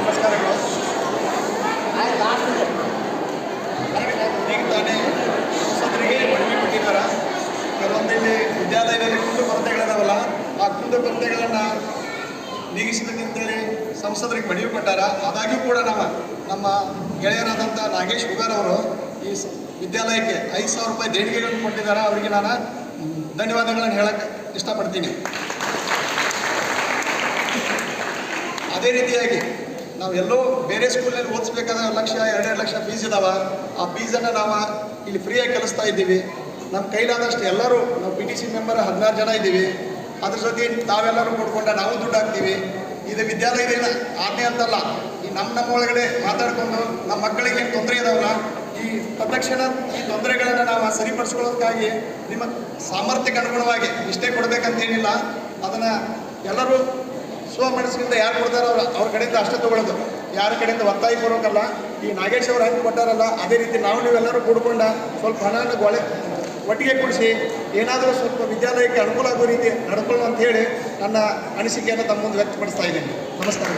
ನಮಸ್ಕಾರಗಳು. ಈಗ ತಾನೇ ಸಂಸದರಿಗೆ ಮನವಿ ಕೊಟ್ಟಿದ್ದಾರೆ. ಕೆಲವೊಂದು ಇಲ್ಲಿ ವಿದ್ಯಾಲಯದಲ್ಲಿ ಕುಂದು ಕೊರತೆಗಳಿದಾವಲ್ಲ, ಆ ಕುಂದು ಕೊರತೆಗಳನ್ನು ನೀಗಿಸಬೇಕಂತೇಳಿ ಸಂಸದರಿಗೆ ಮನವಿ ಕೊಟ್ಟಾರ. ಆದಾಗ್ಯೂ ಕೂಡ ನಮ್ಮ ಗೆಳೆಯರಾದಂಥ ನಾಗೇಶ್ ಹುಗಾರ್ ಅವರು ಈ ವಿದ್ಯಾಲಯಕ್ಕೆ 5,000 ರೂಪಾಯಿ ದೇಣಿಗೆಗಳನ್ನು ಕೊಟ್ಟಿದ್ದಾರೆ. ಅವರಿಗೆ ನಾನು ಧನ್ಯವಾದಗಳನ್ನು ಹೇಳಕ್ಕೆ ಇಷ್ಟಪಡ್ತೀನಿ. ಅದೇ ರೀತಿಯಾಗಿ ನಾವು ಎಲ್ಲೋ ಬೇರೆ ಸ್ಕೂಲ್ನಲ್ಲಿ ಓದಿಸ್ಬೇಕಾದ್ರೆ 1 ಲಕ್ಷ 2 ಲಕ್ಷ ಫೀಸ್ ಇದಾವೆ. ಆ ಫೀಸನ್ನು ನಾವು ಇಲ್ಲಿ ಫ್ರೀಯಾಗಿ ಕಲಿಸ್ತಾ ಇದ್ದೀವಿ. ನಮ್ಮ ಕೈಲಾದಷ್ಟು ಎಲ್ಲರೂ ನಾವು PTC ಮೆಂಬರ್ 16 ಜನ ಇದ್ದೀವಿ. ಅದ್ರ ಜೊತೆ ತಾವೆಲ್ಲರೂ ಕೊಡ್ಕೊಂಡ ನಾವು ದುಡ್ಡು ಹಾಕ್ತೀವಿ. ಇದು ವಿದ್ಯಾಲಯದ ಆಜ್ಞೆ ಅಂತಲ್ಲ, ಈ ನಮ್ಮ ಒಳಗಡೆ ಮಾತಾಡಿಕೊಂಡು ನಮ್ಮ ಮಕ್ಕಳಿಗೆ ಏನು ತೊಂದರೆ ಇದಾವಲ್ಲ, ಈ ತತ್ಕ್ಷಣ ಈ ತೊಂದರೆಗಳನ್ನು ನಾವು ಸರಿಪಡಿಸ್ಕೊಳ್ಳೋದಕ್ಕಾಗಿ ನಿಮ್ಮ ಸಾಮರ್ಥ್ಯಕ್ಕೆ ಅನುಗುಣವಾಗಿ ಇಷ್ಟೇ ಕೊಡಬೇಕಂತೇನಿಲ್ಲ. ಅದನ್ನು ಎಲ್ಲರೂ ಸ್ವಮನಸ್ಸಿನಿಂದ ಯಾರು ಕೊಡ್ತಾರೋ ಅವ್ರ ಕಡೆಯಿಂದ ಅಷ್ಟೇ ತೊಗೊಳ್ಳೋದು, ಯಾರ ಕಡೆಯಿಂದ ಒತ್ತಾಯಪೂರ್ವಕಲ್ಲ. ಈ ನಾಗೇಶ್ ಅವರು ಹೆಂಗೆ ಕೊಟ್ಟಾರಲ್ಲ, ಅದೇ ರೀತಿ ನೀವೆಲ್ಲರೂ ಕೂಡ್ಕೊಂಡು ಸ್ವಲ್ಪ ಹಣನ ಒಟ್ಟಿಗೆ ಕೊಡಿಸಿ ಏನಾದರೂ ಸ್ವಲ್ಪ ವಿದ್ಯಾಲಯಕ್ಕೆ ಅನುಕೂಲ ಆಗೋ ರೀತಿ ನಡ್ಕೊಳ್ಳೋ ಅಂತ ಹೇಳಿ ನನ್ನ ಅನಿಸಿಕೆಯನ್ನು ತಮ್ಮ ಮುಂದೆ ವ್ಯಕ್ತಪಡಿಸ್ತಾ ಇದ್ದೀನಿ. ನಮಸ್ಕಾರ.